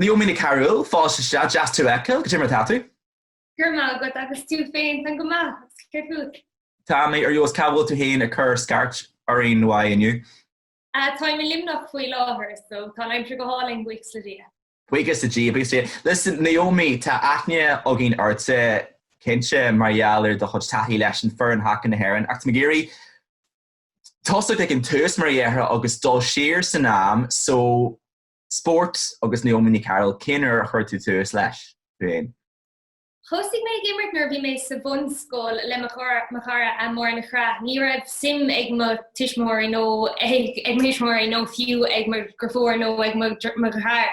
Naomi Carrol, fáiste jazz tú eicil, go timar tatú? Gur má go agus tú féin an go má, ceirú. Tá mé ar jos cabhfuil tú héin a chur scart ar on wa inniu? Tá mé limnach faoi láthair, so tá aimtre go háling buics le dia. Buigas a G, buigas a G. Listen, Naomi, tá aithne ó gin arte cinse Micheál do chud taithí leis an foireann Haca na hÉireann. Ach tá géirí tosaigh ag an tús Imreoir agus dul siar san am, so sport agus Naomi Carrol cinar chuir tú tús leis. Hostig mé gimmert nar bhí mé sa bun scoil le machara a mór na chra. Ní raibh sim ag mo tiismóir nó ag mismóir nó fiú ag mo grafóir nó ag mo ghair.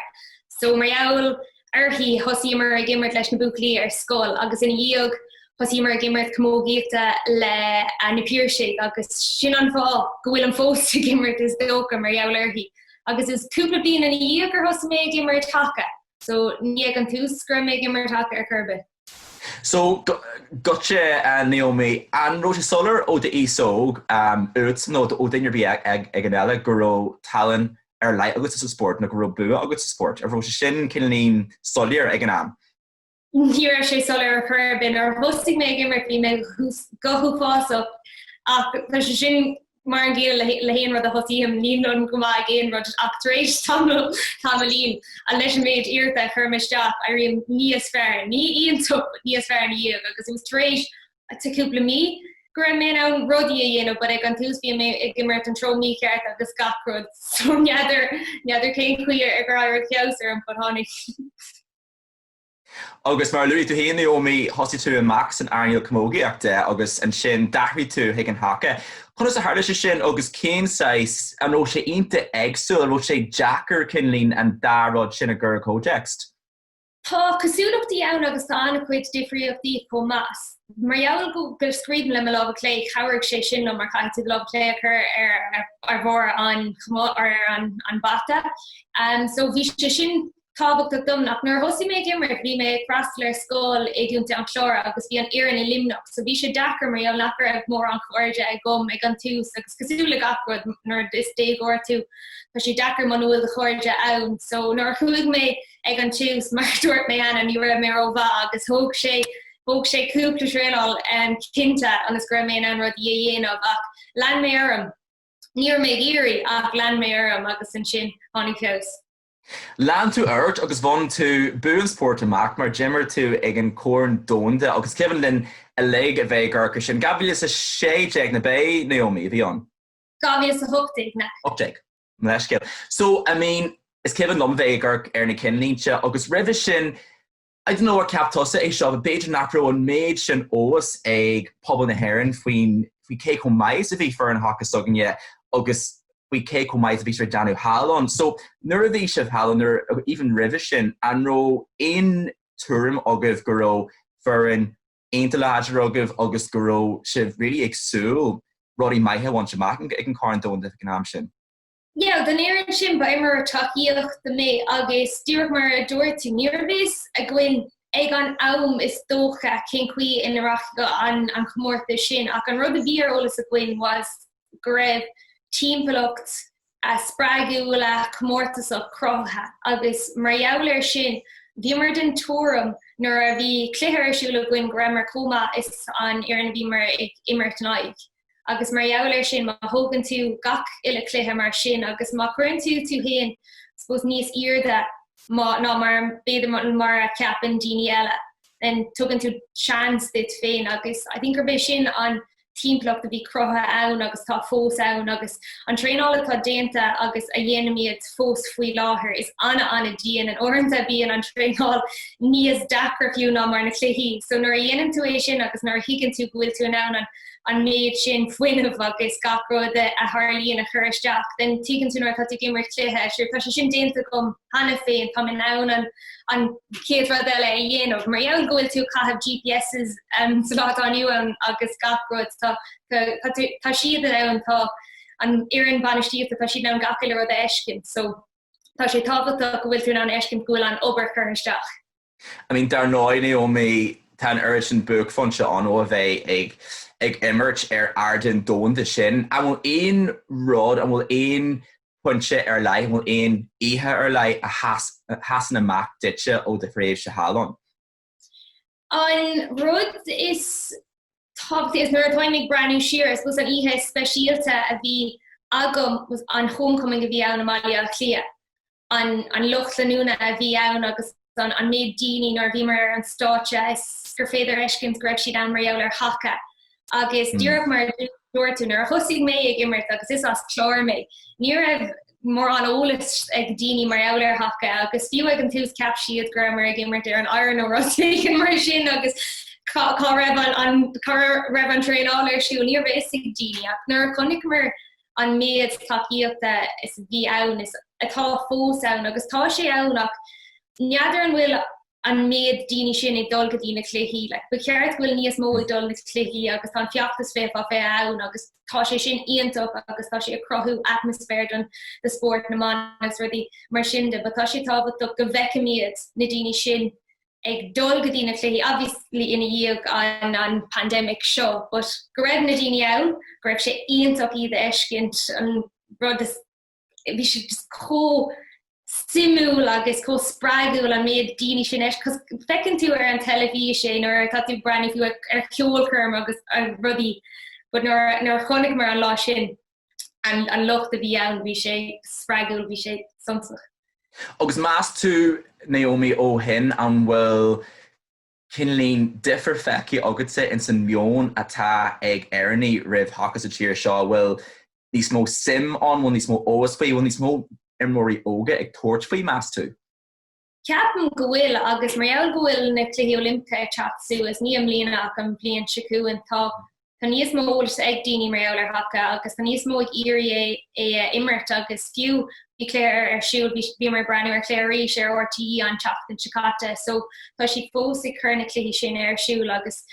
So Micheál arhí hosímar a gimmert leis na buclí ar scoil agus in díog hosímar a gimmert cmógéta le na píirseig agus sin an fá go bhfuil an fós a gimmert is dócha Micheál arhí. Agus is cúpla bíon in díog ar hos mé gimmert Haca. So ní ag an tús scrum mé gimmert Haca ar curbe. So, gotcha Naomi, an rota solar ó de isóg ut nó ó dinir bí ag an eile go raibh talan ar leit agus sa sport na go raibh bua agus sa sport ar rota sin cinlín solir ag an am. Ní raibh sé solar ar churbin ar hostig mé gimmert bhí mé go thuásach ach tá sé sin mar an ggéal le héon rud a hosaíam níon go má géon rud achtaréis tamlín a leis méid iarta chuirmisteach a rion níos fearr, ní íon tup níos fearr na díobh agus ús taréis taúpla mí go raibh mé an rudí a dhéanamh, but ag an tús bhí mé ag gimmert an tromí ceart agus gacrod, so neadidir cén chuir ar gur ceas ar an fothánig. Agus mar luí tú héana Naomi hosí tú an max an airneil cmógaíachta agus an sin daithrí tú ag an Haca. Chun a hála sé sin agus cén sais an ó sé ionta agsúil ó sé Jackar cinlín an dárod sin a gur context. Tá cosúlachtaí ann agus tá anna chuid difriíochtaí chomh más. Micheál go scríban le lábh clé chairg sé sin nó mar caiite lábh clé chur ar bhór an bata. So bhí sé sin tábhachtach domnach nuair hosí mé gimmert bhí mé craslar scóil éigiúnta an chlóra agus bhí an éireann i limnach, so bhí sé dachar Micheál nach raibh mór an chuirde ag gom ag an tús agus cosúla gacrod nuair is dé gcóir tú tá sé dachar man bhfuil a chuirde ann, so nuair chuaigh mé ag an tús mar dúirt mé anna ní raibh mé ó bha agus thóg sé cúpla tréáil cinnte agus gur mé an rud i dhéanamh ach lean mé orm. Níor mé géirí ach lean mé orm agus an sin tháinig ceas. Lean tú airt agus bhain tú buan sport amach mar jimmer tú ag an córan dónda agus ceapan linn a lig a bheith garcha sin. Gabhílas a séideag na bé Naomi bhí an? Gabhílas a hochtaigh na. Hochtaigh. Leiscéal. So, I mean, is ceapan lom bheith garch ar na cinlínte agus ribh sin I don't know ar ceaptosa é seo a beidir nachró an méid sin óas ag pobl na hÉireann faoin cé chun mais a bhí fear an Haca soganne agus we cé chun mais a bhí ar Danú Hallan. So nuair a bhí sibh Hallan ar even ribh sin an ró in túrim agah go raibh fearann aonta láidir agah agus go raibh sibh really agsúil rudaí maithe bhain semach ag an cáin dónda an am sin. Yeah, den éireann sin baimar taíocht de mé agus dúirt mar a dúirtú níorbhís a gcuin ag an am is dócha cén chuí inarach an chomórta sin ach an rud a bhí ar olalas a gcuin was go raibh tímpaileacht a sppragiúla chomórtas ó crotha agus Micheál ar sin bhí mar den túram nuair a bhí cluithear siúla gcuin grammar coma is an éireann bhí mar ag imirtnaigh. Agus Micheál ar sin má thógann tú gach ile cluithe mar sin agus má chuann tú héin suppose níos iarda ná mar beidir mar a ceapan daoine eile then tugann tú chance dit féin agus I think gur bé sin an tímpaileacht a bhí crotha ann agus tá fós ann agus an tréála tá déanta agus a dhéanamíad fós faoi láthair is anna díana an orintanta bíon an tréáil níos dachar fiú ná mar na cluichí. So nuair a dhéanam tú é sin agus nuair a higann tú go bhfuil tú an an méid sin fuiineh agus gacróide a Harlíonn a churisteach, then tígann tú nuair tá tú gimmar cluithe, siúr tá sé sin déanta gom hana féin tá in ann an céad rud eile a dhéanamh. Micheál gohfuil tú caithfh GPS's sa lá aniu agus gacróid tá siad ann tá an éireann banistíochta tá siad an gacail rud a eiscin, so tá sé tábhachtach go bhfuil tú an eiscin gohfuil an obair churisteach. I mean, dar nóid Naomi tá an urgent book fan se an ó a bheith ag immert ar arden dónda sin. A bhfuil éon rud, a bhfuil éon punse lei bhfuil aon ihe lei a hasan amach ditse ó de phréimh se hálan. An rud is nuair atá brand siar, is was an ihe speisialta a bhí agam was an homecoming a bhí ann Amalia Clia. An lucht leúna a bhí ann agus an méid daoine nar bhí mar an státe is gur féidir eiscint greibh siad an Imreoir Haca. Agus dúireach mar dúirtún ar thosaigh mé ag immert agus is as chlár mé. Ní raibh mór an ólas ag daoine Imreoir Haca agus fiú ag an tús cap siad gur mar ag immert ar an aireann ó rotaigh mar sin agus cá raibh an tréáir siú ní raibh is ag daoine ach nuair chunig mar an méid takeíochta is bhí ann is atá fós ann agus tá sé ann ach neadidir an bhfuil an méid daoine sin ag dul go dtí na cluichí, like ba ceart bhfuil níos mó ag dul na cluichí agus tá fiachtas fé a fé ann agus tá sé sin iontach agus tá sé a crothú atmosfér don de sport na man agus rudí mar sin de, ba tá sé tábhaach go bheiceimiad na daoine sin ag dul go dtí na cluichí, obviously ina dhéag an pandemic seo, but go raibh na daoine ann, go raibh sé iontach iad a eiscint an rud is bhí sé just simú agus có sppraúil a méid daoine sin eis, cos fecinn tú ar an televísin ar tá tú brand fiú ar ceolcurm agus an rudí, but nuair chonig mar an lá sin an lucht a bhí ann bhí sé sppraúil bhí sé sunsach. Agus más tú Naomi ó hin an bhfuil cinlín difer feici agatsa in san mion atá ag airní ribh Haca sa tíir seo bhfuil níos mó sim an bhfuil níos mó ólas faoi bhfuil níos mó Imreoir óga ag tuairt faoi más tú. Ceapan go bhfuil agus Micheál go bhfuil na cluichí Oilimpeacha teacht suas ní amlíonna ach an bblion siú an tá níos mó ólas ag daoine Imreoir Haca agus tá níos mó ag iarraidh é immert agus fiú bhí cléir ar siúil bhí mar breanú ar cléirí sé ortaí an teacht in Chicata, so tá si fós ag chur na cluichí sin ar siúil agus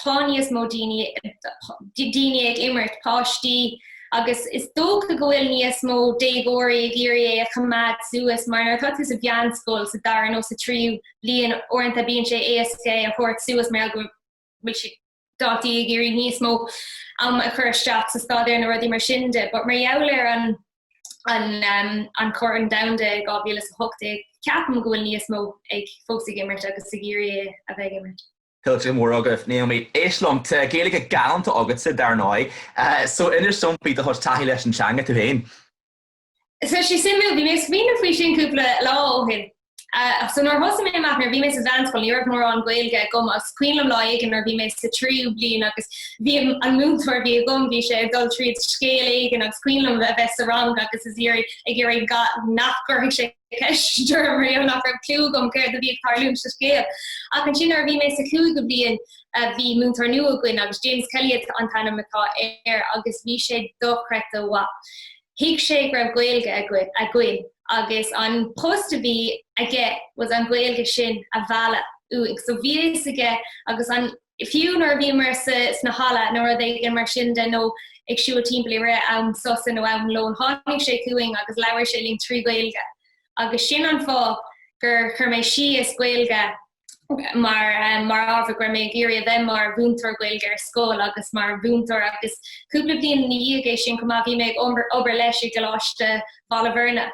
tá níos mó daoine ag immert páistí agus is dóg go bhfuil níos mó déagóirí ag iarraidh a chamad suas mar nar tá is a bheanscoil sa dar nó sa tríú bliain orintha bíonn sé ASK a chuirt suas mar go bhfuil si dátaí ag iarraidh níos mó a chur isteach sa stádair na rudí mar sin de, but Micheál an choran damde gábhíle sa hochta ceapan go bhfuil níos mó ag fósaigh immert agus sa iarraidh a bheith immert. Culture mór agah Naomi éislong te Gaeilge galanta agad sa darnáid, so inar sumpí de thos taithí leis an teanga tú féin. So si simú bhí mé bhína faoi sin cúpla lá óhin. So nuair thosa mé amach nar bhí mé sa bhanscoil ní raibh mór an Gaeilge gom agus cuilam lá ag nar bhí mé sa tríú bliain agus bhí an múinteoir bhí gom bhí sé dul tríd scéal ag agus cuilam a bheith sa rang agus is ag iarraidh nachgur sé ceistúir mar nach raibh clú gom céir a bhí tarlúm sa scéal. Ach an sin ar bhí mé sa clú go bliain bhí múinteoir nua againn agus James Kelly an tainm atá air agus bhí sé dóchreachta wa. Hiig sé raibh Gaeilge a gcuin agus an post a bhí aige was an Gaeilge sin a bhela uig. So bhí aige agus an fiú nar bhí mar sna hala nóir d ag mar sin de nó ag siú timppla ré am sosan ó am lón hánig sé cuaing agus leabhar sé lín trí Gaeilge. Agus sin an fá gur chur mé si is Gaeilge mar ábhar gur mé géirí bheith mar bhúntar Gaeilge ar scóil agus mar bhúntar agus cúpla bliain na dhiaigéis sin cumá bhí méid obair leis i goláiste Labhraíonn.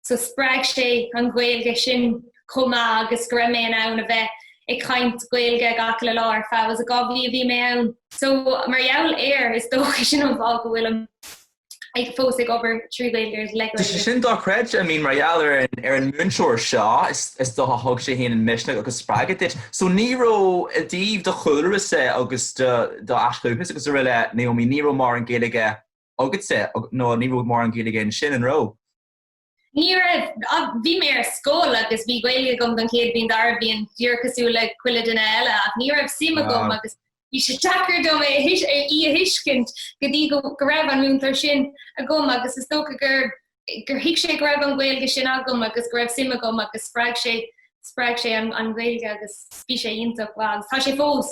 So sppraig sé an Gaeilge sin cumá agus go raibh mé an ann a bheith ag caint Gaeilge gach le lá ar feadh was a gabhí a bhí mé ann. So Micheál air is dócha sin an bhá go bhfuil ag fósaigh obair trí Gaeilge le. Tá sin dá cred, I mean Micheál ar an múinteoir seo is dó thug sé héana an misneach agus sppraigad it. So níró a díomh do chuilrise agus do asclúpas agus riile Naomi níró mar an Gaeilge agad sé nó níró mar an Gaeilge in sin an ró. Ní raibh bhí mé ar scóil agus bhí Gaeilge gom don céad bhíon dar bhíon dúrchasú le cuile duine eile ach ní raibh sima gom agus bhí sé teachar dom í a hiiscint go dtí go raibh an múinteoir sin a gom agus is tócha gur hiic sé go raibh an Gaeilge sin agam agus go raibh sima gom agus sppraig sé an Gaeilge agus bhí sé iontach agus tá sé fós.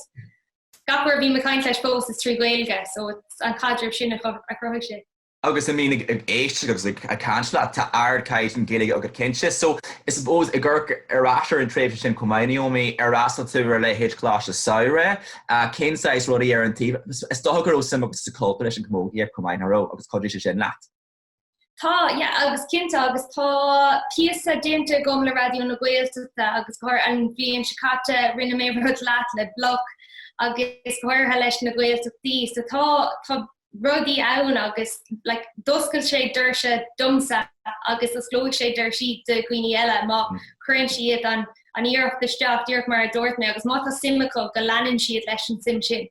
Gapar bhí me caint leis fós is trí Gaeilge, so an cadrib sin a chroigh sé. Agus I mean ag éiste agus ag cansla tá ardcaid an Gaeilge agad cinse, so I suppose I gur arrátar an tréimh sin cumáid Naomi arrastal tú ar le héad chlás a saoire, cénsáis rudí ar an tíomh, is dógur ó sim agus sa culpa leis an cmóí ar cumáid naró agus codí sé sin leat. Tá, agus cinnta agus tá piasa dénta gom le Labhraíonn na Gaeltachta agus chuir an bhíonn sicáte rinne mé rud leat le blog agus chuirtha leis na Gaeltachtaí, so tá rudí ann agus like doscail sé doirse dumsa agus is glóigh sé doir siad de cuioine eile má chuireann siad an iarracht isteach dúirt mar a dúirt mé agus má tá simlacha go leanann siad leis an sim sin.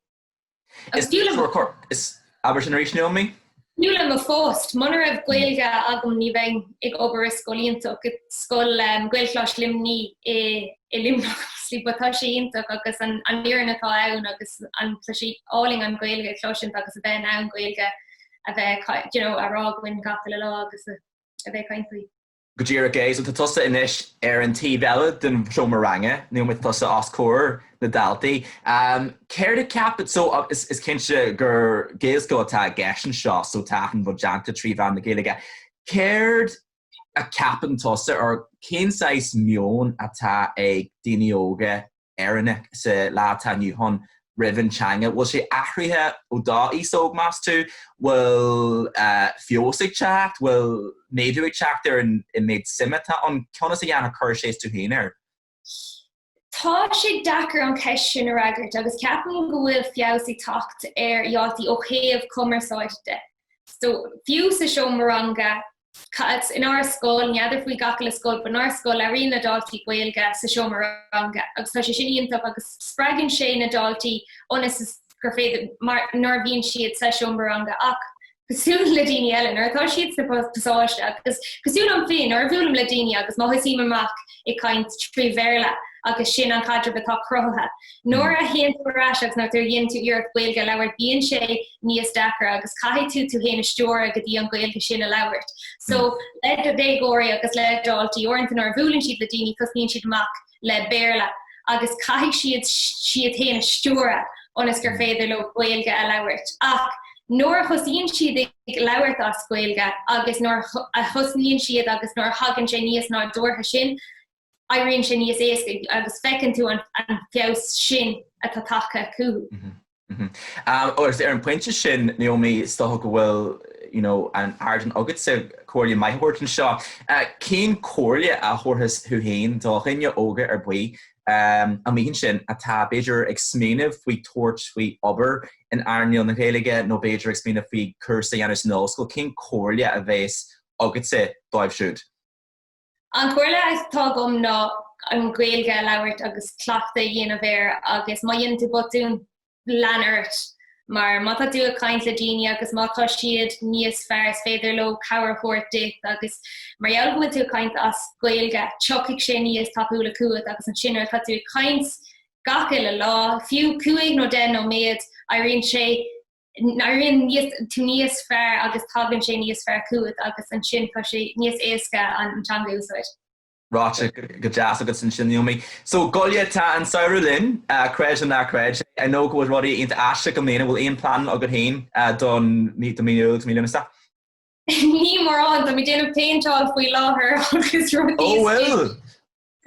Is Aborigination Naomi? Nuala ma fóst, man raibh Gaeilge agam ní bheith ag obair is scoilíonach go scoil Gaelchlás limní i limnach slí batá sé ionach agus an iarrainn atá ann agus an sí áling an Gaeilge chlóisiint agus a bheith ann Gaeilge a bheith ará goin gafa le lá agus a bheith caintí. Go dtíar géis tá tusa inis an tí bheile den seomarange, nu mit tusa as cóir na daltaí. Céir de cap so is cinse gur géasco atá gaisin seo so tachan bud deanta trí bhean na Gaeilge. Céir a capan tusa ar cénsáis mion atá ag daoine óga éireannach sa látá nniuchon rivan teanga, bhfuil sé athraithe ó dá ísóg más tú, bhfuil fiosig teacht, bhfuil néadúig teacht ar in méid simata an ceannas a dhéanana chuir sééis tú héanaar. Tá sé dachar an ceis sin ar agart agus ceapan go bhfuil fiosig teacht ar iátí ó chéamh cumarsáide. So fios a seomranga cuts in our school, neither we got a school, but in our school, every adulty Gaeilge sa seomranga. Agus tá sé sin ionach agus spragan sé in adulty onas is gur féad nor bhíonn siad sa seomranga ach cosún le daoine eile nar atá siad sa pasáiste agus cosún an féin ar bhualam le daoine agus má hosaí amach i caint trí bhéirla agus sin an cadre betá crotha. Nóir a héan túrás agus nar dhéon tú iarracht Gaeilge leabhart bíonn sé níos dachar agus caiithh tú héana stóra go dtí an Gaeilge sin a leabhart. So le a dégóirí agus le daltaí orintanta ar bhualann siad le daoine cosníonn siad amach le béirla agus caiithh siad héana stóra onas gur féidir le Gaeilge a leabhart. Ach nóir thosaíonn siad ag leabhart as Gaeilge agus nóir a thosníonn siad agus nóir hagann sé níos ná dúirtha sin, Irene sin níos éasca agus fecinn tú an fios sin atá tacha cú. Is ar an pointe sin Naomi stocha go bhfuil an ardán agad sa cóirle maithhortain seo. Cén cóirle a thuirthas thuhéin dá chinne óga ar buí a míonn sin atá beidir ag smaoinemh faoi tuairt faoi obair in airneal na Gaeilge nó beidir ag smaoinemh faoi cursa dhéanamh san nóscoil, cén cóirle a bheits agad sa dóibh siúd. An cuairle atá gom ná an Gaeilge leabhart agus cleachta dhéanamh air agus má dhéann tú botún leanart mar má tá tú a caint le daoine agus má tá siad níos fearr is féidir le cabhar chóir dit agus mar dhealbhfuil tú caint as Gaeilge teoigh sé níos tapúla cuat agus an sinar tá tú caint gacha le lá fiú cuaig nó den nó méad Irene sé Irene tú níos fearr agus tagann sé níos fearr cuat agus an sin tá sé níos éasca an teanga úsáid. Ráte go jazz agus an sin Naomi. So golia tá an saoire linn, creid an creid. I know go rudí ionta aiste go mléana bhfuil aon plan agad hain don mí limsa. Ní mar an, tá mí déanamh péinteáil faoi láthair agus rudí. Oh well.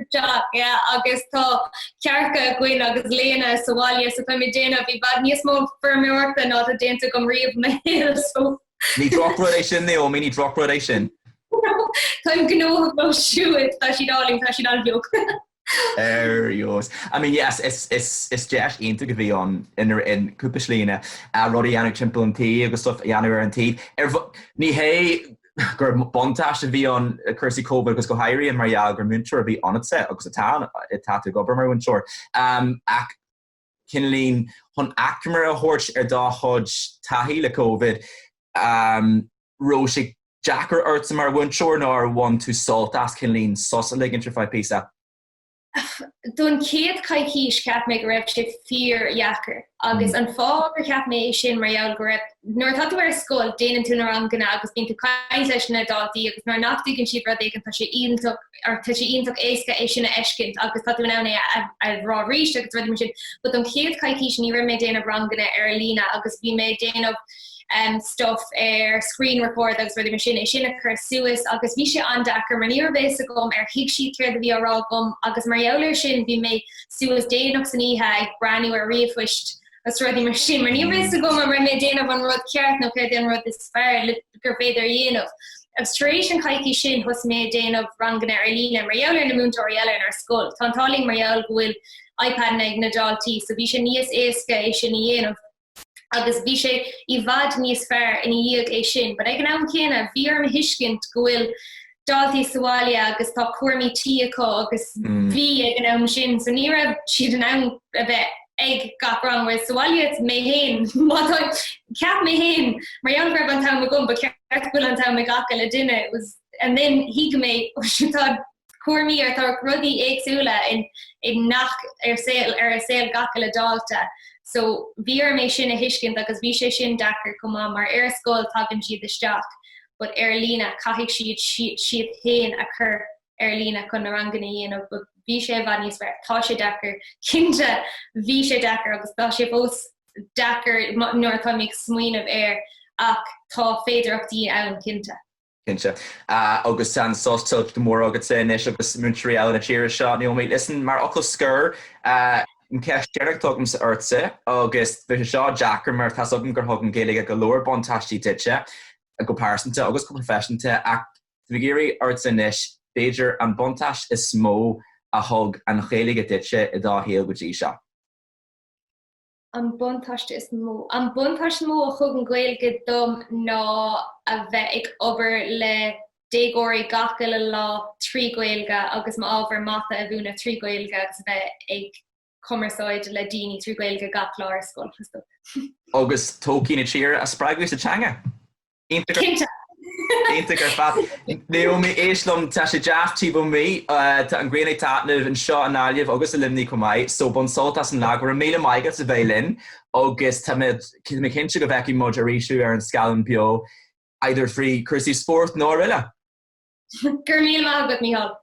Agus tá cearcha gcuin agus léana sa bháile sa tá mí déanamh bhí bad níos mó Imreoirta ná a déanta gom riamh na héal so. Ní drochrodéis sin Naomi, ní drochrodéis sin. Táim gnóth go siúid tá si dáling tá si dá bheog. Yours. I mean, yes, it's just into go bhí on in cúpa slína rudí anna timp an tí agus stuff anna an tí. Ní hé gur bontáiste bhí an chusaí COVID agus go hÉireann Micheál gur múinteoir bhí anitsa agus atá gobar mar múinteoir. Ach cinlín chun acmar a thuirt ar dá chuid taithí le COVID ró sé Jackar urtsa mar múinteoir ná bhain tú sult as cinlín sosa ligin tre 5 písa. Dún céad caiithís ceap mé go raibh sé fíor jaachar agus an fágur ceap mé sin Micheál go raibh nuair tá tú ar scoil déanaan tú ar an gna agus bíonn tú caint leis na dátaí agus nuair nachtaíonn siad rud éigean tá sé ionach éasca é sinna eiscint agus tá tú anna a rá ríist agus rud sin, but an céad caiithís ní raibh mé déanamh rangana ar lína agus bhí mé déanamh stuff screen record agus rudi machine sinna chur suas agus bhí sé an dachar mar níor bhéis gom ar hiic siad céir a bhí ará gom agus Marialler sin bhí mé suas déanach san ihe ag brandú a riomhhuist agus rudi machine mar níor bhéis gom mar mé déanamh an rud ceart nó cé den rud is fearr gur féidir dhéanamh Abstration caiici sin hus mé déanamh rangan ar lína Micheál ar na múinteoir eile ar scoil. Tá táling Micheál gohfuil iPad na ag na dáltaí, so bhí sé níos éasca é sin dhéanamh. Agus bhí sé I bhd níos fearr ina dhéag é sin, but ag an am céanna bhí ar hiiscint gohfuil dáltaí sáile agus tá cuairmí tíacha agus bhí ag an am sin, so ní raibh siad an am a bheith ag gach rang, whereas sáile mé héin, ceap mé héin, Micheál raibh an tam gom, but ceart bhfuil an tam gacha le duine, and then hí go mé tá cuairmí ar tá rudí éagsúla in nach ar saoil gacha le dálta. So bhíar mé sin a hiiscint agus bhí sé sin dachar cumá mar ar scoil tagann siad isteach, but ar lína caiigh siad héin a chur ar lína chun na rangan dhéanamh, but bhí sé bhd níos fearr, tá sé dachar, cinnte bhí sé dachar agus tá sé fós dachar nuair tá mbeadh smaoinemh ar ach tá féidireachtaí ann cinnte. Cinnte. Agus san sóstal go mór agat inis agus múinteoir na tíir seo Naomi, listen, mar ochla scur ceisteireach tugam sa urtsa agus bhí seo Jackar mar tasogam gur thugam Gaeilge go leor bontáistí duite a go pásanta agus go professionanta ach bhígéirí urtsa inis Beidir an bontáist is smó a thug an Gaeilge duite I dá héal go dtí seo. An buntáiste is mó. An buntáist mó a chug an Gaeilge dom ná a bheith ag obair le dégóirí gacha le lá trí Gaeilge agus má ábhar mata a bhúna trí Gaeilge agus bheith ag cumarsáid le daoine trí Gaeilge gach lá ar scoil. Agus tócí na tíir a sppraigú sa teanga. Cinnte. Einta gur fat. Naomi éislum tá sé deachtí bu mí tá an gréna tátanamh an seo an áliamh agus a limní cumáid, so bon soltas an lágur méle maigad sa bhéilinn agus tá mé cinnte go bheici muid a ríisiú ar an scalan bio either free cursí sport nó riile. Gur míle maith agat Micheál.